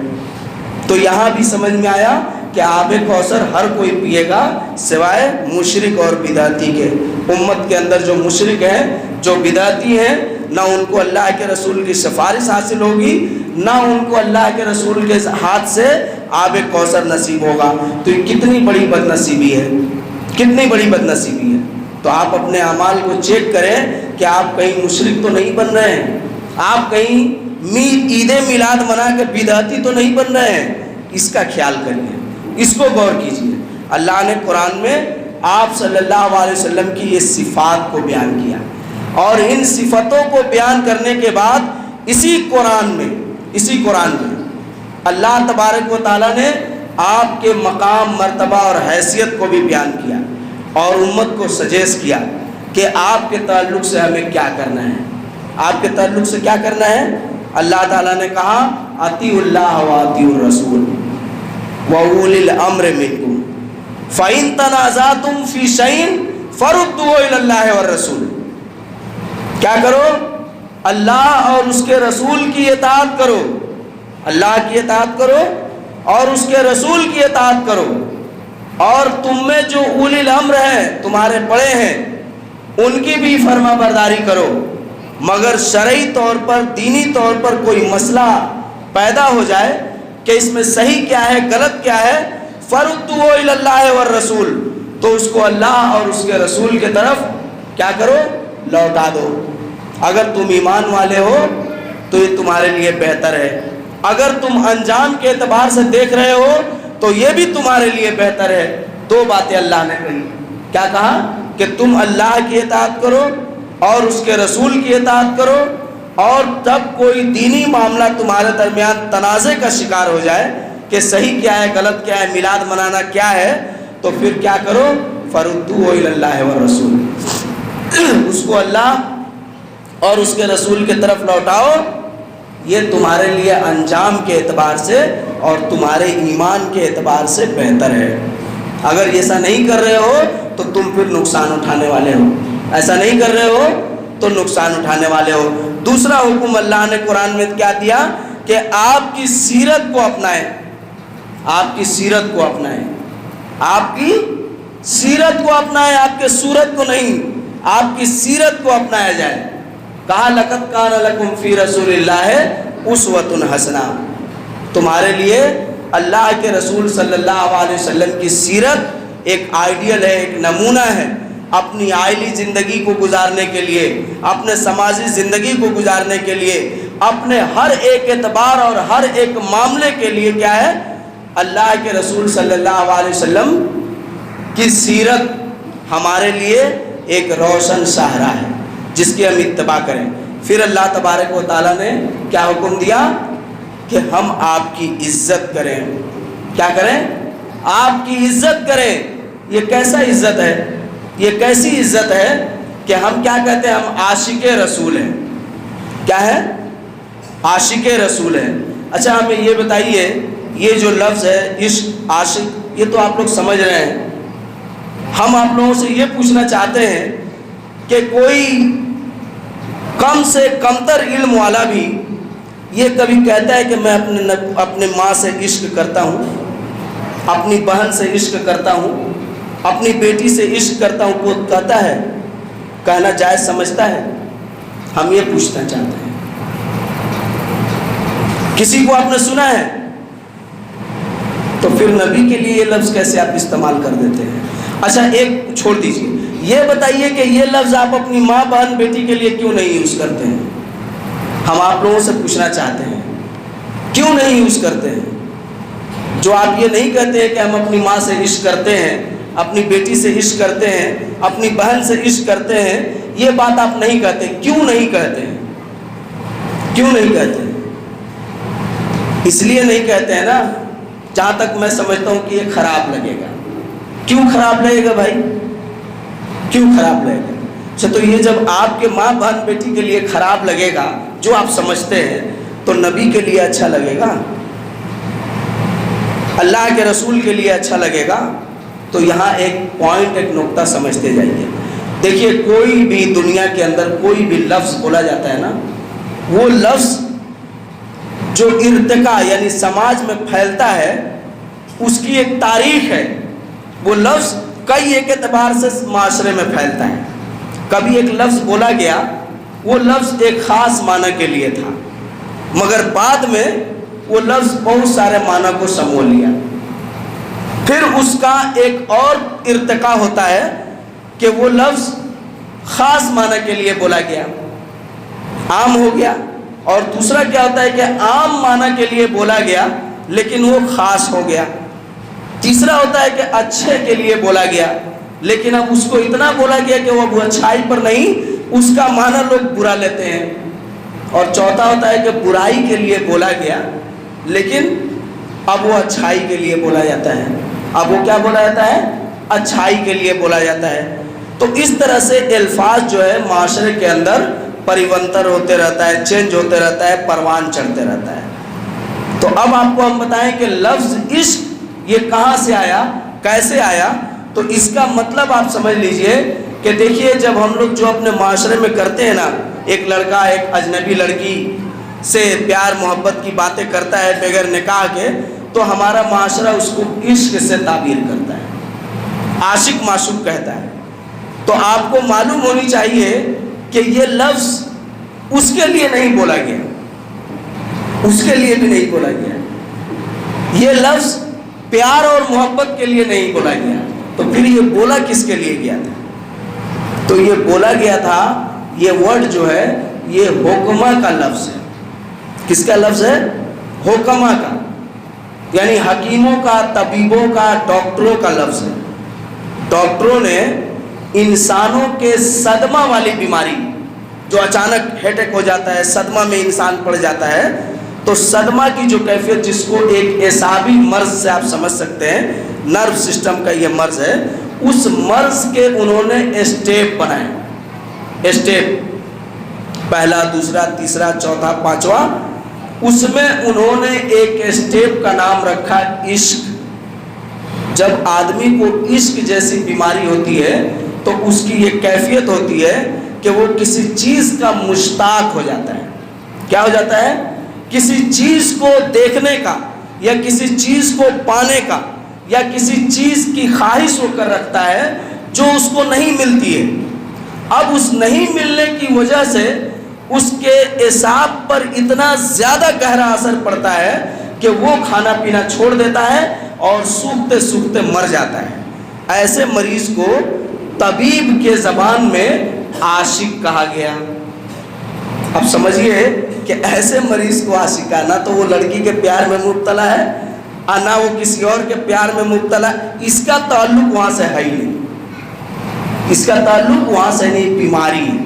تو یہاں بھی سمجھ میں آیا کہ آب کوثر ہر کوئی پیے گا سوائے مشرک اور بدعتی کے۔ امت کے اندر جو مشرک ہیں، جو بدعتی ہیں، نہ ان کو اللہ کے رسول کی سفارش حاصل ہوگی، نہ ان کو اللہ کے رسول کے ہاتھ سے آب کوثر نصیب ہوگا۔ تو یہ کتنی بڑی بدنصیبی ہے، کتنی بڑی بدنصیبی ہے۔ تو آپ اپنے اعمال کو چیک کریں کہ آپ کہیں مشرک تو نہیں بن رہے ہیں، آپ کہیں عید میلاد منا کے بدعتی تو نہیں بن رہے ہیں۔ اس کا خیال کریے، اس کو غور کیجیے۔ اللہ نے قرآن میں آپ صلی اللہ علیہ وسلم کی یہ صفات کو بیان کیا، اور ان صفتوں کو بیان کرنے کے بعد اسی قرآن میں اللہ تبارک و تعالیٰ نے آپ کے مقام، مرتبہ اور حیثیت کو بھی بیان کیا اور امت کو سجیسٹ کیا کہ آپ کے تعلق سے ہمیں کیا کرنا ہے۔ آپ کے تعلق سے کیا کرنا ہے؟ اللہ تعالیٰ نے کہا اطیعوا اللہ واطیعوا الرسول وَأُولِي الْأَمْرِ مِنْكُمْ فَإِن تَنَازَعْتُمْ فِي شَيْءٍ فَرُدُّوهُ إِلَى اللَّهِ وَالرَّسُولِ۔ کیا کرو؟ اللہ اور اس کے رسول کی اطاعت کرو، اللہ کی اطاعت کرو اور اس کے رسول کی اطاعت کرو، اور تم میں جو اولی الامر ہیں، تمہارے بڑے ہیں، ان کی بھی فرما برداری کرو، مگر شرعی طور پر، دینی طور پر کوئی مسئلہ پیدا ہو جائے کہ اس میں صحیح کیا ہے غلط کیا ہے، فردوہ الی اللہ والرسول، تو اس کو اللہ اور اس کے رسول کے طرف کیا کرو، لوٹا دو۔ اگر تم ایمان والے ہو تو یہ تمہارے لیے بہتر ہے، اگر تم انجام کے اعتبار سے دیکھ رہے ہو تو یہ بھی تمہارے لیے بہتر ہے۔ دو باتیں اللہ نے کہی، کیا کہا کہ تم اللہ کی اطاعت کرو اور اس کے رسول کی اطاعت کرو، اور جب کوئی دینی معاملہ تمہارے درمیان تنازع کا شکار ہو جائے کہ صحیح کیا ہے غلط کیا ہے، میلاد منانا کیا ہے، تو پھر کیا کرو، فردوہ الی اللہ والرسول، اس کو اللہ اور اس کے رسول کی طرف لوٹاؤ، یہ تمہارے لیے انجام کے اعتبار سے اور تمہارے ایمان کے اعتبار سے بہتر ہے۔ اگر ایسا نہیں کر رہے ہو تو تم پھر نقصان اٹھانے والے ہو، ایسا نہیں کر رہے ہو تو نقصان اٹھانے والے ہو۔ دوسرا حکم اللہ نے قرآن میں کیا دیا کہ آپ کی سیرت کو اپنائیں، آپ کی سیرت کو اپنائیں، آپ کی سیرت کو اپنائیں، آپ کے صورت کو نہیں، آپ کی سیرت کو اپنایا جائے۔ کہا لقد کان لکم فی رسول اللہ اسوۃ حسنہ، تمہارے لیے اللہ کے رسول صلی اللہ علیہ وسلم کی سیرت ایک آئیڈیل ہے، ایک نمونہ ہے، اپنی عائلی زندگی کو گزارنے کے لیے، اپنے سماجی زندگی کو گزارنے کے لیے، اپنے ہر ایک اعتبار اور ہر ایک معاملے کے لیے کیا ہے، اللہ کے رسول صلی اللہ علیہ وسلم کی سیرت ہمارے لیے ایک روشن شاہراہ ہے جس کی ہم اتباع کریں۔ پھر اللہ تبارک و تعالیٰ نے کیا حکم دیا کہ ہم آپ کی عزت کریں۔ کیا کریں؟ آپ کی عزت کریں۔ یہ کیسا عزت ہے؟ یہ کیسی عزت ہے کہ ہم کیا کہتے ہیں، ہم عاشق رسول ہیں۔ کیا ہے؟ عاشق رسول ہیں۔ اچھا ہمیں یہ بتائیے، یہ جو لفظ ہے عشق، عاشق، یہ تو آپ لوگ سمجھ رہے ہیں، ہم آپ لوگوں سے یہ پوچھنا چاہتے ہیں کہ کوئی کم سے کمتر علم والا بھی یہ کبھی کہتا ہے کہ میں اپنے ماں سے عشق کرتا ہوں، اپنی بہن سے عشق کرتا ہوں، اپنی بیٹی سے عشق کرتا ہوں، وہ کہتا ہے، کہنا جائز سمجھتا ہے؟ ہم یہ پوچھنا چاہتے ہیں، کسی کو آپ نے سنا ہے؟ تو پھر نبی کے لیے یہ لفظ کیسے آپ استعمال کر دیتے ہیں؟ اچھا ایک چھوڑ دیجئے، یہ بتائیے کہ یہ لفظ آپ اپنی ماں بہن بیٹی کے لیے کیوں نہیں یوز کرتے ہیں؟ ہم آپ لوگوں سے پوچھنا چاہتے ہیں کیوں نہیں یوز کرتے ہیں؟ جو آپ یہ نہیں کہتے ہیں کہ ہم اپنی ماں سے عشق کرتے ہیں، اپنی بیٹی سے عشق کرتے ہیں، اپنی بہن سے عشق کرتے ہیں، یہ بات آپ نہیں کہتے، کیوں نہیں کہتے ہیں؟ کیوں نہیں کہتے ہیں؟ اس لیے نہیں کہتے ہیں نا، جہاں تک میں سمجھتا ہوں کہ یہ خراب لگے گا۔ کیوں خراب لگے گا بھائی؟ کیوں خراب لگے گا؟ اچھا تو یہ جب آپ کے ماں بہن بیٹی کے لیے خراب لگے گا جو آپ سمجھتے ہیں، تو نبی کے لیے اچھا لگے گا، اللہ کے رسول کے لیے اچھا لگے گا؟ تو یہاں ایک پوائنٹ، ایک نقطہ سمجھتے جائیے۔ دیکھیے کوئی بھی دنیا کے اندر کوئی بھی لفظ بولا جاتا ہے نا، وہ لفظ جو ارتقاء یعنی سماج میں پھیلتا ہے اس کی ایک تاریخ ہے۔ وہ لفظ کئی ایک اعتبار سے معاشرے میں پھیلتا ہے۔ کبھی ایک لفظ بولا گیا، وہ لفظ ایک خاص معنی کے لیے تھا، مگر بعد میں وہ لفظ بہت سارے معنی کو سمو لیا۔ پھر اس کا ایک اور ارتقاء ہوتا ہے کہ وہ لفظ خاص معنی کے لیے بولا گیا، عام ہو گیا، اور دوسرا کیا ہوتا ہے کہ عام معنی کے لیے بولا گیا لیکن وہ خاص ہو گیا۔ تیسرا ہوتا ہے کہ اچھے کے لیے بولا گیا لیکن اب اس کو اتنا بولا گیا کہ وہ اچھائی پر نہیں، اس کا معنی لوگ برا لیتے ہیں۔ اور چوتھا ہوتا ہے کہ برائی کے لیے بولا گیا لیکن اب وہ اچھائی کے لیے بولا جاتا ہے۔ اب وہ کیا بولا جاتا ہے؟ اچھائی کے لیے بولا جاتا ہے۔ تو اس طرح سے الفاظ جو ہے معاشرے کے اندر پریونتر ہوتے رہتا ہے، چینج ہوتے رہتا ہے، پروان چڑھتے رہتا ہے۔ تو اب آپ کو ہم بتائیں کہ لفظ عشق یہ کہاں سے آیا، کیسے آیا؟ تو اس کا مطلب آپ سمجھ لیجئے کہ دیکھیے جب ہم لوگ جو اپنے معاشرے میں کرتے ہیں نا، ایک لڑکا ایک اجنبی لڑکی سے پیار محبت کی باتیں کرتا ہے بغیر نکاح کے، تو ہمارا معاشرہ اس کو عشق سے تعبیر کرتا ہے، عاشق معشوق کہتا ہے۔ تو آپ کو معلوم ہونی چاہیے کہ یہ لفظ اس کے لیے نہیں بولا گیا، اس کے لیے بھی نہیں بولا گیا، یہ لفظ پیار اور محبت کے لیے نہیں بولا گیا، تو پھر یہ بولا کس کے لیے گیا تھا؟ تو یہ بولا گیا تھا، یہ ورڈ جو ہے یہ حکمہ کا لفظ ہے۔ کس کا لفظ ہے؟ حکمہ کا، یعنی حکیموں کا، طبیبوں کا، ڈاکٹروں کا لفظ ہے۔ ڈاکٹروں نے انسانوں کے صدمہ والی بیماری، جو اچانک ہیٹیک ہو جاتا ہے، صدمہ میں انسان پڑ جاتا ہے، تو صدمہ کی جو کیفیت، جس کو ایک اعصابی مرض سے آپ سمجھ سکتے ہیں، نرو سسٹم کا یہ مرض ہے، اس مرض کے انہوں نے اسٹیپ بنائے، اسٹیپ، پہلا، دوسرا، تیسرا، چوتھا، پانچواں، اس میں انہوں نے ایک اسٹیپ کا نام رکھا عشق۔ جب آدمی کو عشق جیسی بیماری ہوتی ہے تو اس کی یہ کیفیت ہوتی ہے کہ وہ کسی چیز کا مشتاق ہو جاتا ہے۔ کیا ہو جاتا ہے؟ کسی چیز کو دیکھنے کا، یا کسی چیز کو پانے کا، یا کسی چیز کی خواہش ہو کر رکھتا ہے جو اس کو نہیں ملتی ہے۔ اب اس نہیں ملنے کی وجہ سے اس کے اعصاب پر اتنا زیادہ گہرا اثر پڑتا ہے کہ وہ کھانا پینا چھوڑ دیتا ہے اور سوکھتے سوکھتے مر جاتا ہے۔ ایسے مریض کو طبیب کے زبان میں عاشق کہا گیا۔ اب سمجھیے کہ ایسے مریض کو عاشق ہے، نہ تو وہ لڑکی کے پیار میں مبتلا ہے، نہ وہ کسی اور کے پیار میں مبتلا ہے، اس کا تعلق وہاں سے ہے ہی نہیں، اس کا تعلق وہاں سے نہیں، بیماری ہے،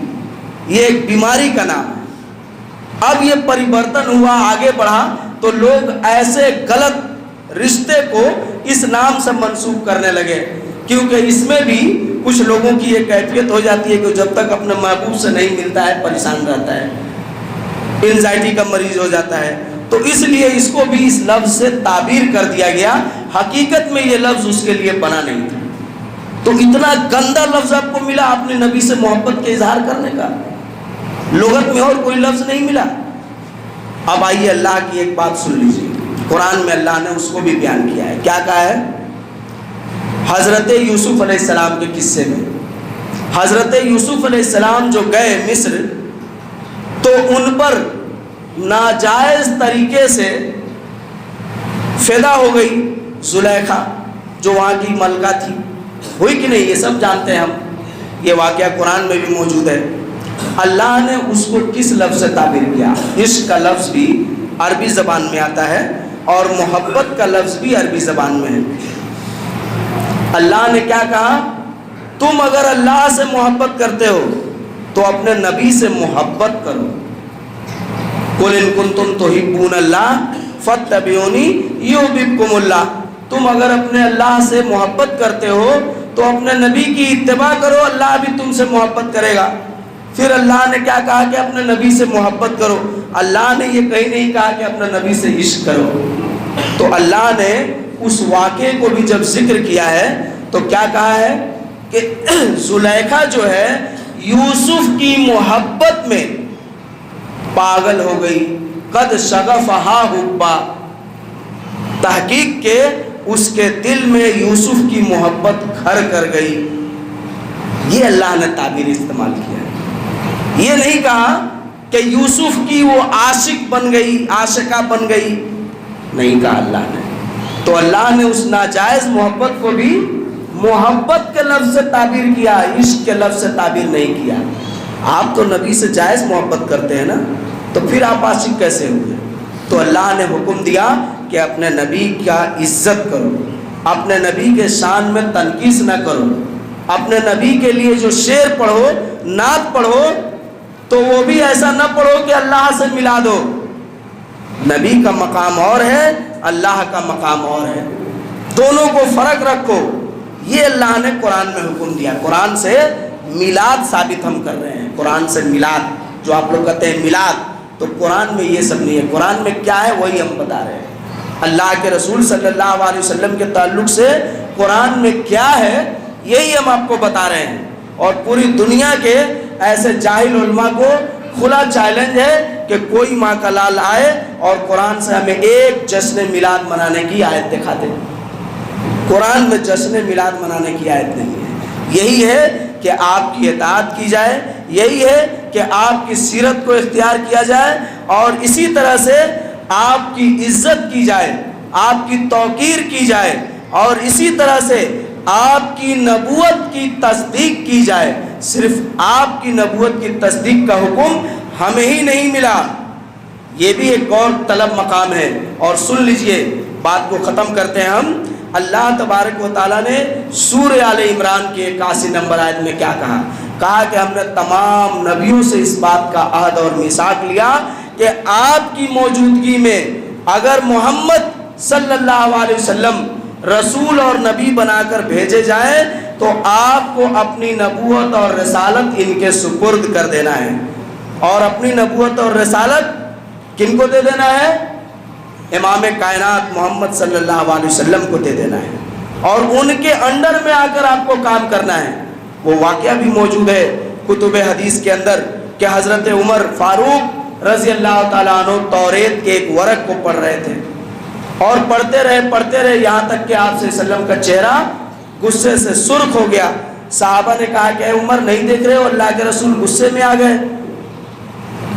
یہ ایک بیماری کا نام ہے۔ اب یہ پریورتن ہوا، آگے بڑھا، تو لوگ ایسے غلط رشتے کو اس نام سے منسوب کرنے لگے، کیونکہ اس میں بھی کچھ لوگوں کی یہ کیفیت ہو جاتی ہے کہ جب تک اپنے محبوب سے نہیں ملتا ہے پریشان رہتا ہے، انزائٹی کا مریض ہو جاتا ہے، تو اس لیے اس کو بھی اس لفظ سے تعبیر کر دیا گیا۔ حقیقت میں یہ لفظ اس کے لیے بنا نہیں تھا۔ تو اتنا گندا لفظ آپ کو ملا اپنے نبی سے محبت کے اظہار کرنے کا، لغت میں اور کوئی لفظ نہیں ملا۔ اب آئیے اللہ کی ایک بات سن لیجیے، قرآن میں اللہ نے اس کو بھی بیان کیا ہے۔ کیا کہا ہے؟ حضرت یوسف علیہ السلام کے قصے میں، حضرت یوسف علیہ السلام جو گئے مصر، تو ان پر ناجائز طریقے سے فدا ہو گئی زلیخا، جو وہاں کی ملکہ تھی، ہوئی کہ نہیں؟ یہ سب جانتے ہیں ہم، یہ واقعہ قرآن میں بھی موجود ہے۔ اللہ نے اس کو کس لفظ سے تعبیر کیا؟ عشق کا لفظ بھی عربی زبان میں آتا ہے اور محبت کا لفظ بھی عربی زبان میں ہے۔ اللہ نے کیا کہا؟ تم اگر اللہ سے محبت کرتے ہو تو اپنے نبی سے محبت کرو۔ قُلْ إِن كُنتُمْ تُحِبُّونَ اللَّهَ فَاتَّبِعُونِي يُحْبِبْكُمُ اللَّهُ۔ تم اگر اپنے اللہ سے محبت کرتے ہو تو اپنے نبی کی اتباع کرو، اللہ بھی تم سے محبت کرے گا۔ پھر اللہ نے کیا کہا کہ اپنے نبی سے محبت کرو؟ اللہ نے یہ کہیں نہیں کہا کہ اپنے نبی سے عشق کرو۔ تو اللہ نے اس واقعے کو بھی جب ذکر کیا ہے تو کیا کہا ہے کہ زلیخا جو ہے یوسف کی محبت میں پاگل ہو گئی، قد شغفہا حبا، تحقیق کے اس کے دل میں یوسف کی محبت گھر کر گئی۔ یہ اللہ نے تعبیر استعمال کیا ہے، یہ نہیں کہا کہ یوسف کی وہ عاشق بن گئی، عاشقہ بن گئی، نہیں کہا اللہ نے۔ تو اللہ نے اس ناجائز محبت کو بھی محبت کے لفظ سے تعبیر کیا، عشق کے لفظ سے تعبیر نہیں کیا۔ آپ تو نبی سے جائز محبت کرتے ہیں نا، تو پھر آپ عاشق کیسے ہوئے؟ تو اللہ نے حکم دیا کہ اپنے نبی کا عزت کرو، اپنے نبی کے شان میں تنقیص نہ کرو، اپنے نبی کے لیے جو شعر پڑھو، نعت پڑھو، تو وہ بھی ایسا نہ پڑھو کہ اللہ سے ملا دو۔ نبی کا مقام اور ہے، اللہ کا مقام اور ہے، دونوں کو فرق رکھو۔ یہ اللہ نے قرآن میں حکم دیا۔ قرآن سے میلاد ثابت ہم کر رہے ہیں، قرآن سے میلاد، جو آپ لوگ کہتے ہیں میلاد، تو قرآن میں یہ سب نہیں ہے۔ قرآن میں کیا ہے وہی ہم بتا رہے ہیں۔ اللہ کے رسول صلی اللہ علیہ وسلم کے تعلق سے قرآن میں کیا ہے یہی ہم آپ کو بتا رہے ہیں، اور پوری دنیا کے ایسے جاہل علماء کو کھلا چیلنج ہے کہ کوئی ماں کا لال آئے اور قرآن سے ہمیں ایک جشن میلاد منانے کی آیت دکھا دے۔ قرآن میں جشن میلاد منانے کی آیت نہیں ہے۔ یہی ہے کہ آپ کی اطاعت کی جائے، یہی ہے کہ آپ کی سیرت کو اختیار کیا جائے، اور اسی طرح سے آپ کی عزت کی جائے، آپ کی توقیر کی جائے، اور اسی طرح سے آپ کی نبوت کی تصدیق کی جائے۔ صرف آپ کی نبوت کی تصدیق کا حکم ہمیں ہی نہیں ملا، یہ بھی ایک اور طلب مقام ہے۔ اور سن لیجئے، بات کو ختم کرتے ہیں ہم۔ اللہ تبارک و تعالیٰ نے سورہ آل عمران کے 81 نمبر آیت میں کیا کہا؟ کہا کہ ہم نے تمام نبیوں سے اس بات کا عہد اور میثاق لیا کہ آپ کی موجودگی میں اگر محمد صلی اللہ علیہ وسلم رسول اور نبی بنا کر بھیجے جائیں تو آپ کو اپنی نبوت اور رسالت ان کے سپرد کر دینا ہے۔ اور اپنی نبوت اور رسالت کن کو دے دینا ہے؟ امام کائنات محمد صلی اللہ علیہ وسلم کو دے دینا ہے، اور ان کے انڈر میں آ کر آپ کو کام کرنا ہے۔ وہ واقعہ بھی موجود ہے کتب حدیث کے اندر کہ حضرت عمر فاروق رضی اللہ تعالیٰ عنہ توریت کے ایک ورق کو پڑھ رہے تھے، اور پڑھتے رہے یہاں تک کہ آپ صلی اللہ علیہ وسلم کا چہرہ غصے سے سرخ ہو گیا۔ صحابہ نے کہا کہ اے عمر، نہیں دیکھ رہے ہو اللہ کے رسول غصے میں آ گئے؟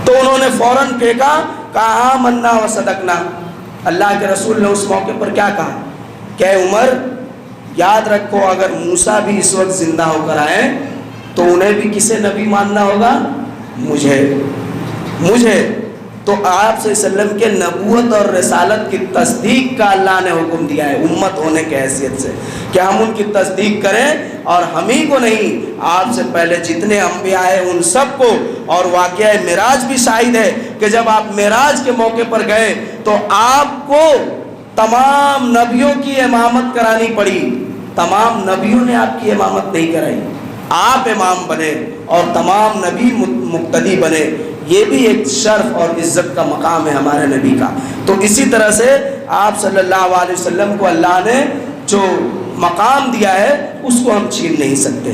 تو انہوں نے فوراً پھینکا، کہا آمنا و صدقنا۔ اللہ کے رسول نے اس موقع پر کیا کہا کہ اے عمر، یاد رکھو اگر موسیٰ بھی اس وقت زندہ ہو کر آئیں تو انہیں بھی کسے نبی ماننا ہوگا؟ مجھے۔ تو آپ صلی اللہ علیہ وسلم کے نبوت اور رسالت کی تصدیق کا اللہ نے حکم دیا ہے امت ہونے کے حیثیت سے، کہ ہم ان کی تصدیق کریں، اور ہم ہی کو نہیں، آپ سے پہلے جتنے انبیاء ہیں ان سب کو۔ اور واقعہ معراج بھی شاہد ہے کہ جب آپ معراج کے موقع پر گئے تو آپ کو تمام نبیوں کی امامت کرانی پڑی، تمام نبیوں نے آپ کی امامت نہیں کرائی، آپ امام بنے اور تمام نبی مقتدی بنے۔ یہ بھی ایک شرف اور عزت کا مقام ہے ہمارے نبی کا۔ تو اسی طرح سے آپ صلی اللہ علیہ وسلم کو اللہ نے جو مقام دیا ہے اس کو ہم چھین نہیں سکتے۔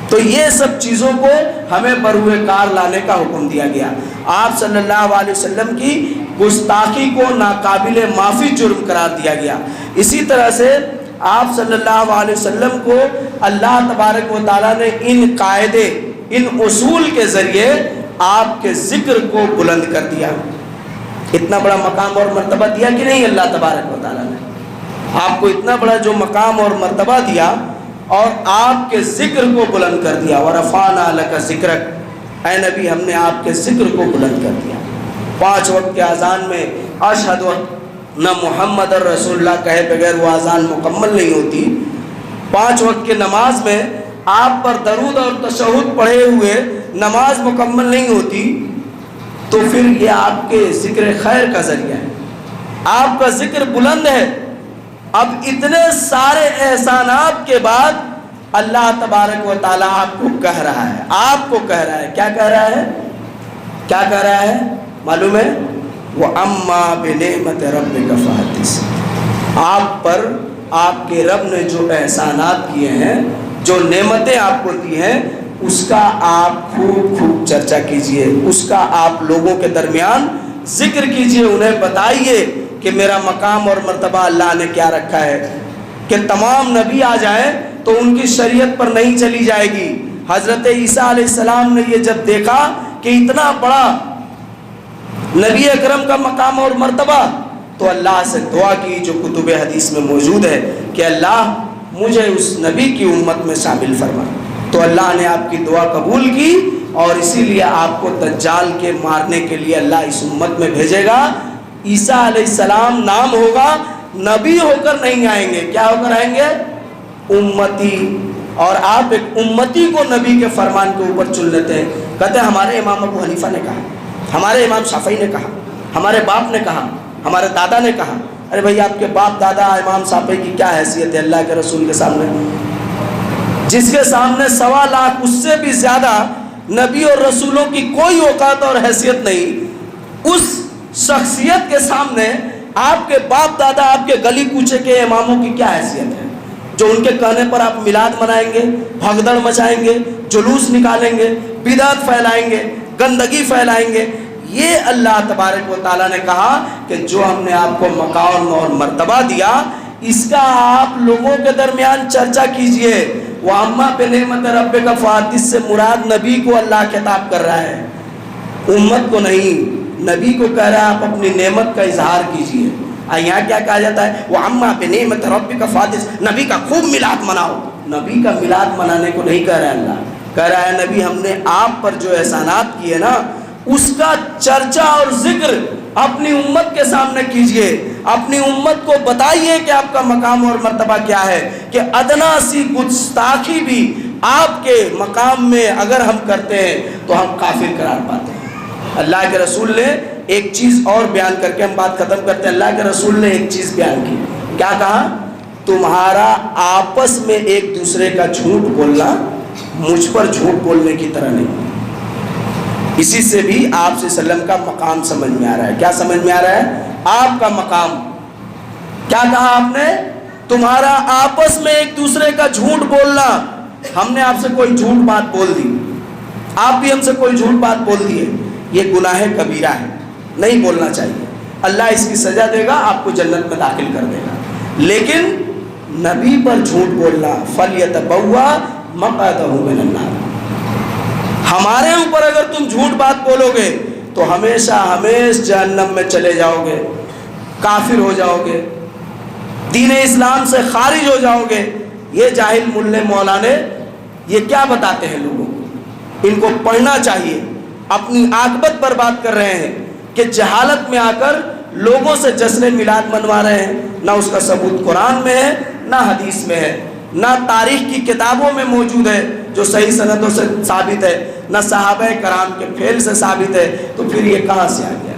تو یہ سب چیزوں کو ہمیں بروئے کار لانے کا حکم دیا گیا۔ آپ صلی اللہ علیہ وسلم کی گستاخی کو ناقابل معافی جرم قرار دیا گیا۔ اسی طرح سے آپ صلی اللہ علیہ وسلم کو اللہ تبارک و تعالیٰ نے ان قاعدے، ان اصول کے ذریعے آپ کے ذکر کو بلند کر دیا۔ اتنا بڑا مقام اور مرتبہ دیا کہ نہیں اللہ تبارک و تعالیٰ نے؟ آپ کو اتنا بڑا جو مقام اور مرتبہ دیا اور آپ کے ذکر کو بلند کر دیا۔ وَرَفَعْنَا لَكَ ذِكْرَكَ، اے نبی ہم نے آپ کے ذکر کو بلند کر دیا۔ 5 وقت کے اذان میں اشہد نہ محمد الرسول اللہ کہے بغیر وہ اذان مکمل نہیں ہوتی۔ 5 وقت کے نماز میں آپ پر درود اور تشہد پڑھے ہوئے نماز مکمل نہیں ہوتی، تو پھر یہ آپ کے ذکر خیر کا ذریعہ ہے، آپ کا ذکر بلند ہے۔ اب اتنے سارے احسانات کے بعد اللہ تبارک و تعالیٰ آپ کو کہہ رہا ہے، آپ کو کہہ رہا ہے، کیا کہہ رہا ہے؟ کیا کہہ رہا ہے معلوم ہے؟ وَأَمَّا بِنِعْمَةِ رَبِّكَ فَحَدِّثْ، آپ پر آپ کے رب نے جو احسانات کیے ہیں، جو نعمتیں آپ کو دی ہیں، اس کا آپ خوب خوب چرچا کیجئے، اس کا آپ لوگوں کے درمیان ذکر کیجئے، انہیں بتائیے کہ میرا مقام اور مرتبہ اللہ نے کیا رکھا ہے، کہ تمام نبی آ جائیں تو ان کی شریعت پر نہیں چلی جائے گی۔ حضرت عیسیٰ علیہ السلام نے یہ جب دیکھا کہ اتنا بڑا نبی اکرم کا مقام اور مرتبہ، تو اللہ سے دعا کی جو کتب حدیث میں موجود ہے کہ اللہ مجھے اس نبی کی امت میں شامل فرما۔ تو اللہ نے آپ کی دعا قبول کی، اور اسی لیے آپ کو دجال کے مارنے کے لیے اللہ اس امت میں بھیجے گا۔ عیسیٰ علیہ السلام نام ہوگا، نبی ہو کر نہیں آئیں گے، کیا ہو کر آئیں گے؟ امتی۔ اور آپ ایک امتی کو نبی کے فرمان کے اوپر چن لیتے ہیں۔ کہتے ہیں ہمارے امام ابو حنیفہ نے کہا، ہمارے امام شافعی نے کہا، ہمارے باپ نے کہا، ہمارے دادا نے کہا۔ ارے بھائی آپ کے باپ دادا امام شافعی کی کیا حیثیت ہے اللہ کے رسول کے سامنے؟ جس کے سامنے 1.25 لاکھ، اس سے بھی زیادہ نبی اور رسولوں کی کوئی اوقات اور حیثیت نہیں، اس شخصیت کے سامنے آپ کے باپ دادا، آپ کے گلی کوچے کے اماموں کی کیا حیثیت ہے، جو ان کے کہنے پر آپ میلاد منائیں گے، بھگدڑ مچائیں گے، جلوس نکالیں گے، بدعت پھیلائیں گے، گندگی پھیلائیں گے۔ یہ اللہ تبارک و تعالیٰ نے کہا کہ جو ہم نے آپ کو مقام اور مرتبہ دیا، اس کا آپ لوگوں کے درمیان چرچا کیجئے۔ وَأَمَّا بِنِعْمَتِ رَبِّكَ فَحَدِّثْ سے مراد نبی کو اللہ خطاب کر رہا ہے، امت کو نہیں۔ نبی کو کہہ رہا ہے آپ اپنی نعمت کا اظہار کیجئے۔ یہاں کیا کہا جاتا ہے؟ وَأَمَّا بِنِعْمَتِ رَبِّكَ فَحَدِّثْ، نبی کا خوب میلاد مناؤ۔ نبی کا میلاد منانے کو نہیں کہہ رہا ہے اللہ، کہہ رہا ہے نبی ہم نے آپ پر جو احسانات کیے نا اس کا چرچا اور ذکر اپنی امت کے سامنے کیجئے۔ اپنی امت کو بتائیے کہ آپ کا مقام اور مرتبہ کیا ہے، کہ ادنا سی گستاخی بھی آپ کے مقام میں اگر ہم کرتے ہیں تو ہم کافر قرار پاتے ہیں۔ اللہ کے رسول نے ایک چیز اور بیان کر کے ہم بات ختم کرتے ہیں۔ اللہ کے رسول نے ایک چیز بیان کی، کیا کہا؟ تمہارا آپس میں ایک دوسرے کا جھوٹ بولنا مجھ پر جھوٹ بولنے کی طرح نہیں۔ اسی سے بھی آپ صلی اللہ علیہ وسلم کا مقام سمجھ میں آ رہا ہے۔ کیا سمجھ میں آ رہا ہے؟ آپ کا مقام۔ کیا کہا آپ نے؟ تمہارا آپس میں ایک دوسرے کا جھوٹ بولنا۔ ہم نے آپ سے کوئی جھوٹ بات بول دی، آپ بھی ہم سے کوئی جھوٹ بات بول دیے، یہ گناہ کبیرہ ہے، نہیں بولنا چاہیے۔ اللہ اس کی سزا دے گا، آپ کو جنت میں داخل کر دے گا۔ لیکن نبی پر جھوٹ بولنا، فَلْيَتَبَوَّأْ مَقْعَدَهُ مِنَ النَّارِ، ہمارے اوپر اگر تم جھوٹ بات بولو گے تو ہمیشہ ہمیشہ جہنم میں چلے جاؤ گے، کافر ہو جاؤ گے، دین اسلام سے خارج ہو جاؤ گے۔ یہ جاہل ملے مولانے یہ کیا بتاتے ہیں لوگوں کو؟ ان کو پڑھنا چاہیے۔ اپنی عاقبت برباد کر رہے ہیں کہ جہالت میں آ کر لوگوں سے جشن میلاد منوا رہے ہیں۔ نہ اس کا ثبوت قرآن میں ہے، نہ حدیث میں ہے، نہ تاریخ کی کتابوں میں موجود ہے جو صحیح سندوں سے ثابت ہے، نہ صحابہ کرام کے فعل سے ثابت ہے، تو پھر یہ کہاں سے آ گیا؟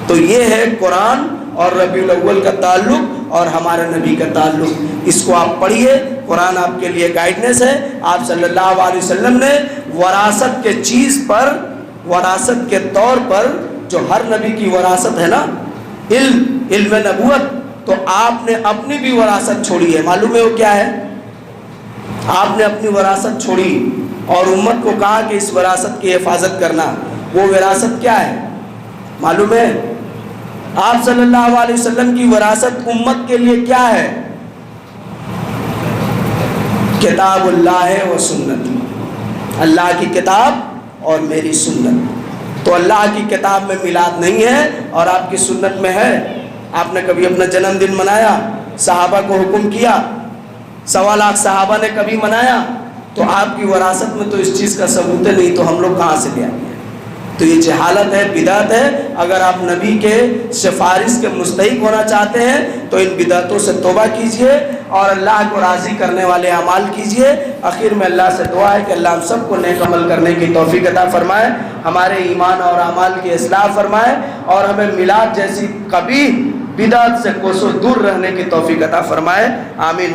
تو یہ ہے قرآن اور ربیع الاول کا تعلق اور ہمارے نبی کا تعلق۔ اس کو آپ پڑھیے، قرآن آپ کے لیے گائیڈنس ہے۔ آپ صلی اللہ علیہ وسلم نے وراثت کے چیز پر، وراثت کے طور پر جو ہر نبی کی وراثت ہے نا، علم نبوت، تو آپ نے اپنی بھی وراثت چھوڑی ہے۔ معلوم ہے وہ کیا ہے؟ آپ نے اپنی وراثت چھوڑی اور امت کو کہا کہ اس وراثت کی حفاظت کرنا۔ وہ وراثت کیا ہے معلوم ہے؟ آپ صلی اللہ علیہ وسلم کی وراثت امت کے لیے کیا ہے؟ کتاب اللہ و سنت، اللہ کی کتاب اور میری سنت۔ تو اللہ کی کتاب میں میلاد نہیں ہے اور آپ کی سنت میں ہے۔ آپ نے کبھی اپنا جنم دن منایا؟ صحابہ کو حکم کیا؟ 1.25 لاکھ صحابہ نے کبھی منایا؟ تو آپ کی وراثت میں تو اس چیز کا ثبوت نہیں، تو ہم لوگ کہاں سے لے آئیں گے؟ تو یہ جہالت ہے، بدعت ہے۔ اگر آپ نبی کے سفارش کے مستحق ہونا چاہتے ہیں تو ان بدعتوں سے توبہ کیجئے اور اللہ کو راضی کرنے والے اعمال کیجئے۔ آخر میں اللہ سے دعا ہے کہ اللہ ہم سب کو نیک عمل کرنے کی توفیق عطا فرمائے، ہمارے ایمان اور اعمال کی اصلاح فرمائے اور ہمیں میلاد جیسی قبیح بدعت سے کوسوں دور رہنے کی توفیق عطا فرمائے۔ آمین۔